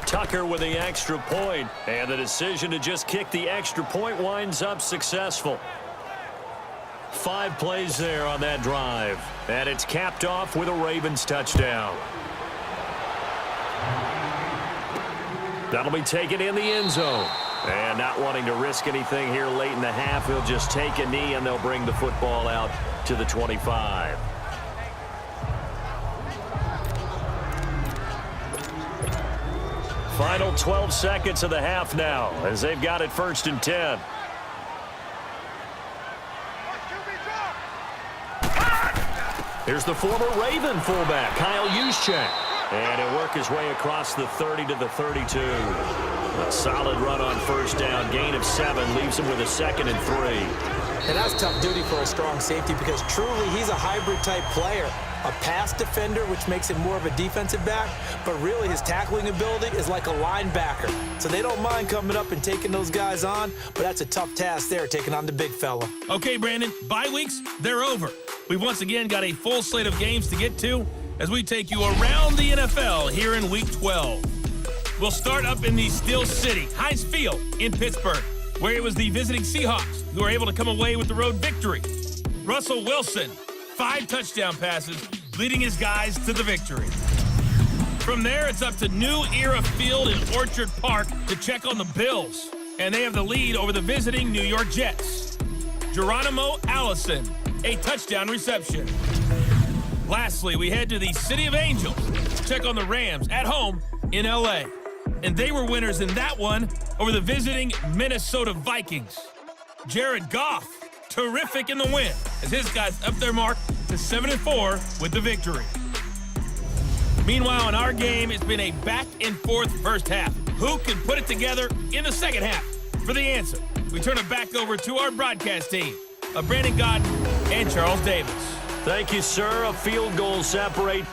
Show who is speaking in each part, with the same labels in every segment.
Speaker 1: Tucker with the extra point, and the decision to just kick the extra point winds up successful. 5 plays there on that drive, and it's capped off with a Ravens touchdown. That'll be taken in the end zone. And not wanting to risk anything here late in the half, he'll just take a knee, and they'll bring the football out to the 25. Final 12 seconds of the half now, as they've got it 1st and 10. Here's the former Raven fullback, Kyle Juszczyk. And he'll work his way across the 30 to the 32. A solid run on 1st down. Gain of 7 leaves him with a 2nd and 3.
Speaker 2: And that's tough duty for a strong safety because truly he's a hybrid-type player. A pass defender, which makes him more of a defensive back, but really his tackling ability is like a linebacker. So they don't mind coming up and taking those guys on, but that's a tough task there, taking on the big fella.
Speaker 3: Okay, Brandon, bye weeks, they're over. We've once again got a full slate of games to get to as we take you around the NFL here in Week 12. We'll start up in the Steel City, Heinz Field in Pittsburgh, where it was the visiting Seahawks who were able to come away with the road victory. Russell Wilson, 5 touchdown passes, leading his guys to the victory. From there, it's up to New Era Field in Orchard Park to check on the Bills, and they have the lead over the visiting New York Jets. Geronimo Allison, a touchdown reception. Lastly, we head to the City of Angels to check on the Rams at home in L.A. And they were winners in that one over the visiting Minnesota Vikings. Jared Goff, terrific in the win, as his guys up their mark to 7-4 with the victory. Meanwhile, in our game, it's been a back-and-forth first half. Who can put it together in the second half? For the answer, we turn it back over to our broadcast team of Brandon Godden and Charles Davis.
Speaker 1: Thank you, sir. A field goal separate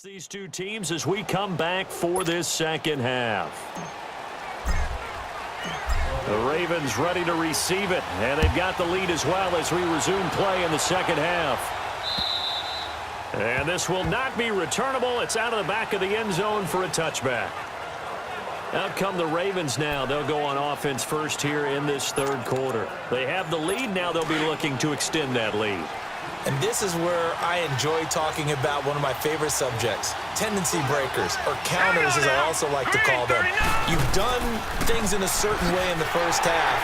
Speaker 1: These two teams as we come back for this second half. The Ravens ready to receive it, and they've got the lead as well as we resume play in the second half. And this will not be returnable. It's out of the back of the end zone for a touchback. Out come the Ravens now. They'll go on offense first here in this third quarter. They have the lead. Now they'll be looking to extend that lead.
Speaker 2: And this is where I enjoy talking about one of my favorite subjects, tendency breakers, or counters as I also like to call them. You've done things in a certain way in the first half,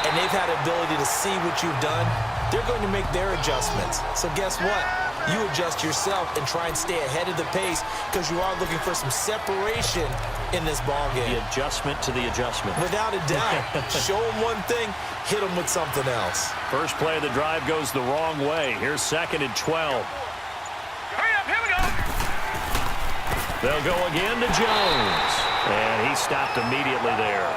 Speaker 2: and they've had the ability to see what you've done. They're going to make their adjustments. So guess what? You adjust yourself and try and stay ahead of the pace because you are looking for some separation in this ball game.
Speaker 1: The adjustment to the adjustment.
Speaker 2: Without a doubt. Show them one thing, hit them with something else.
Speaker 1: First play of the drive goes the wrong way. Here's 2nd and 12.
Speaker 4: Hurry up, here we go.
Speaker 1: They'll go again to Jones. And he stopped immediately there.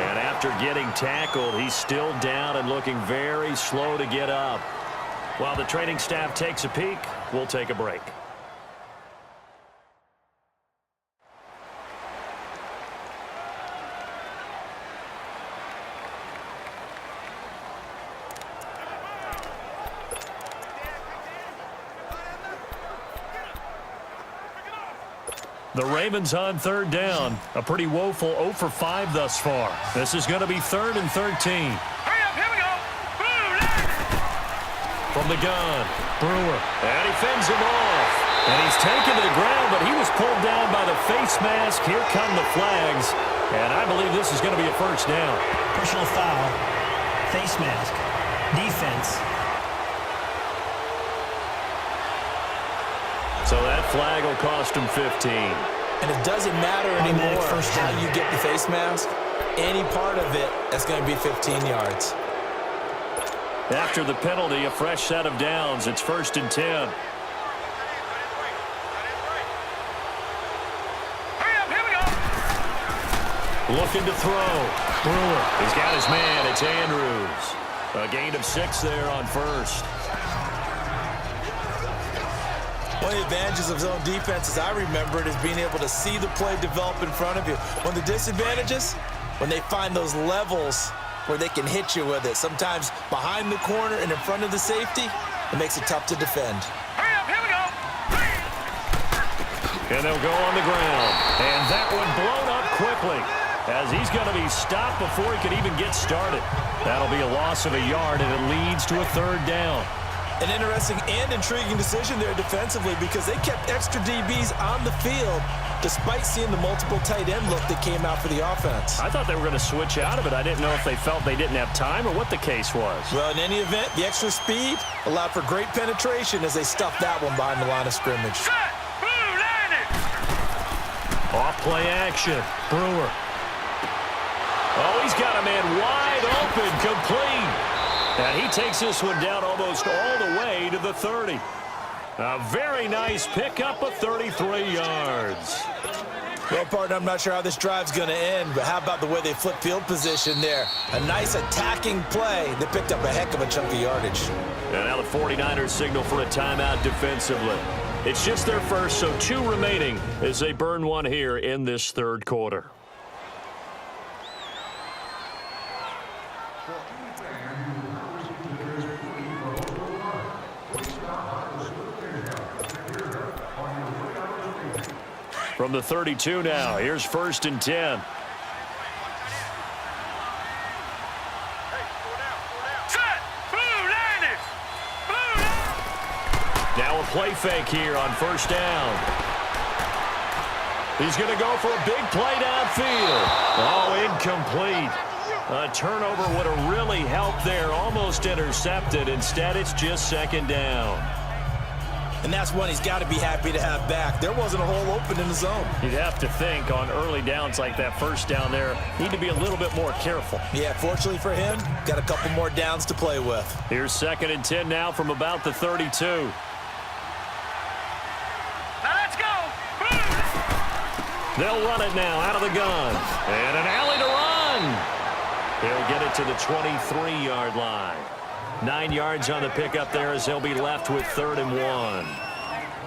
Speaker 1: And after getting tackled, he's still down and looking very slow to get up. While the training staff takes a peek, we'll take a break. The Ravens on third down. A pretty woeful 0 for 5 thus far. This is going to be 3rd and 13.
Speaker 4: Hurry up, here we go.
Speaker 1: From the gun, Brewer, and he fends him off. And he's taken to the ground, but he was pulled down by the face mask. Here come the flags, and I believe this is going to be a first down.
Speaker 5: Personal foul, face mask, defense.
Speaker 1: So that flag will cost him 15.
Speaker 2: And it doesn't matter anymore how you get the face mask. Any part of it, that's going to be 15 yards.
Speaker 1: After the penalty, a fresh set of downs. It's 1st and 10.
Speaker 4: Hurry up, here we go.
Speaker 1: Looking to throw. Brewer. He's got his man. It's Andrews. A gain of 6 there on first.
Speaker 2: One of the advantages of zone defense, as I remember it, is being able to see the play develop in front of you. One of the disadvantages, when they find those levels where they can hit you with it. Sometimes behind the corner and in front of the safety, it makes it tough to defend.
Speaker 4: Hurry up, here we go.
Speaker 1: And they'll go on the ground. And that one blown up quickly as he's going to be stopped before he can even get started. That'll be a loss of a yard, and it leads to a 3rd down.
Speaker 2: An interesting and intriguing decision there defensively because they kept extra DBs on the field despite seeing the multiple tight end look that came out for the offense.
Speaker 1: I thought they were going to switch out of it. I didn't know if they felt they didn't have time or what the case was.
Speaker 2: Well, in any event, the extra speed allowed for great penetration as they stuffed that one behind the line of scrimmage.
Speaker 4: Set, blue, landed.
Speaker 1: Off play action. Brewer. Oh, he's got a man wide open, complete. And he takes this one down almost all the way to the 30. A very nice pickup of 33 yards.
Speaker 2: Well, partner, I'm not sure how this drive's going to end, but how about the way they flip field position there? A nice attacking play that picked up a heck of a chunk of yardage.
Speaker 1: And now the 49ers signal for a timeout defensively. It's just their first, so 2 remaining as they burn one here in this third quarter. From the 32 now, here's 1st and 10.
Speaker 4: Set, blue, landed. Blue.
Speaker 1: Now a play fake here on 1st down. He's going to go for a big play downfield. Oh, incomplete. A turnover would have really helped there. Almost intercepted. Instead, it's just 2nd down.
Speaker 2: And that's one he's got to be happy to have back. There wasn't a hole open in the zone.
Speaker 1: You'd have to think on early downs like that 1st down there, need to be a little bit more careful.
Speaker 2: Yeah, fortunately for him, got a couple more downs to play with.
Speaker 1: Here's 2nd and 10 now from about the 32.
Speaker 4: Now let's go.
Speaker 1: They'll run it now out of the gun. And an alley to run. He'll get it to the 23-yard line. 9 yards on the pickup there as he'll be left with 3rd and 1.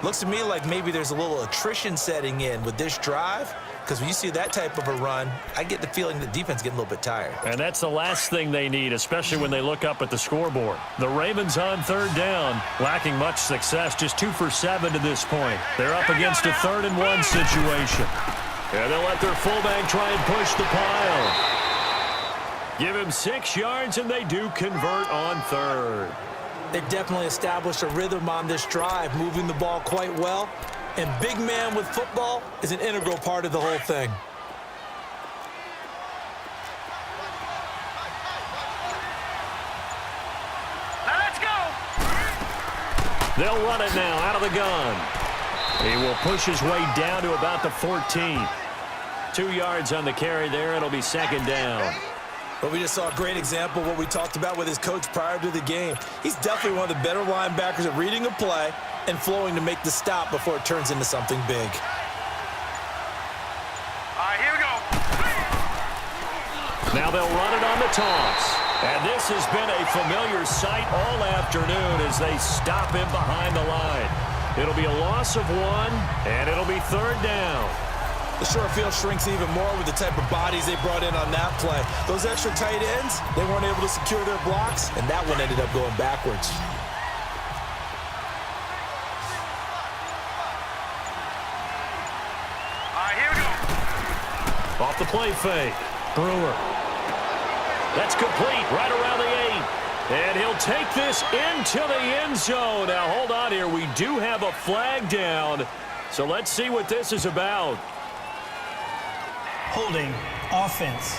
Speaker 2: Looks to me like maybe there's a little attrition setting in with this drive, because when you see that type of a run, I get the feeling the defense is getting a little bit tired.
Speaker 1: And that's the last thing they need, especially when they look up at the scoreboard. The Ravens on third down, lacking much success, just 2 for 7 to this point. They're up against a 3rd-and-1 situation. And they'll let their fullback try and push the pile. Give him 6 yards, and they do convert on 3rd.
Speaker 2: They definitely established a rhythm on this drive, moving the ball quite well. And big man with football is an integral part of the whole thing.
Speaker 4: Now let's go.
Speaker 1: They'll run it now out of the gun. He will push his way down to about the 14. 2 yards on the carry there. It'll be 2nd down.
Speaker 2: But we just saw a great example of what we talked about with his coach prior to the game. He's definitely one of the better linebackers at reading a play and flowing to make the stop before it turns into something big.
Speaker 4: All right, here we go.
Speaker 1: Now they'll run it on the toss. And this has been a familiar sight all afternoon as they stop him behind the line. It'll be a loss of 1, and it'll be 3rd down.
Speaker 2: The short field shrinks even more with the type of bodies they brought in on that play. Those extra tight ends, they weren't able to secure their blocks, and that one ended up going backwards.
Speaker 4: All right, here we go.
Speaker 1: Off the play fake. Brewer. That's complete right around the 8. And he'll take this into the end zone. Now, hold on here. We do have a flag down. So let's see what this is about.
Speaker 5: Holding offense.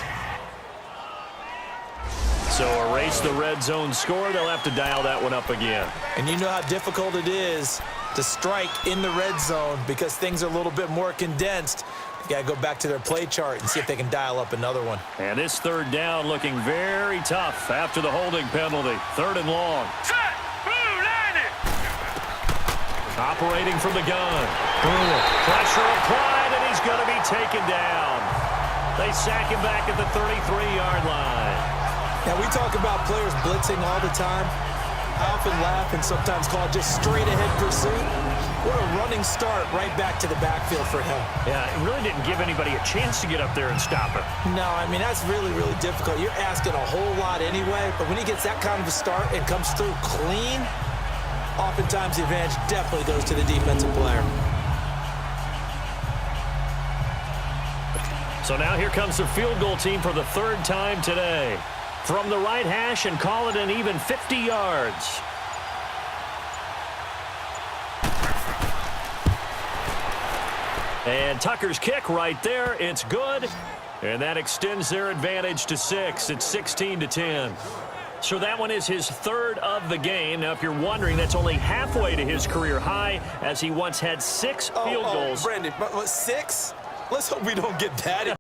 Speaker 1: So erase the red zone score. They'll have to dial that one up again.
Speaker 2: And you know how difficult it is to strike in the red zone because things are a little bit more condensed. You got to go back to their play chart and see if they can dial up another one.
Speaker 1: And this 3rd down looking very tough after the holding penalty. 3rd and long.
Speaker 4: Set. Blue, line it.
Speaker 1: Operating from the gun. Brewer. Pressure applied, and he's going to be taken down. They sack him back at the 33-yard line.
Speaker 2: Now, we talk about players blitzing all the time. I often laugh and sometimes call it just straight-ahead pursuit. What a running start right back to the backfield for him.
Speaker 1: Yeah, it really didn't give anybody a chance to get up there and stop him.
Speaker 2: No, I mean, that's really, really difficult. You're asking a whole lot anyway, but when he gets that kind of a start and comes through clean, oftentimes the advantage definitely goes to the defensive player.
Speaker 1: So now here comes the field goal team for the 3rd time today. From the right hash and call it an even 50 yards. And Tucker's kick right there. It's good. And that extends their advantage to 6. It's 16-10. So that one is his 3rd of the game. Now, if you're wondering, that's only halfway to his career high, as he once had 6 field goals.
Speaker 2: Brandon, but 6? Let's hope we don't get that.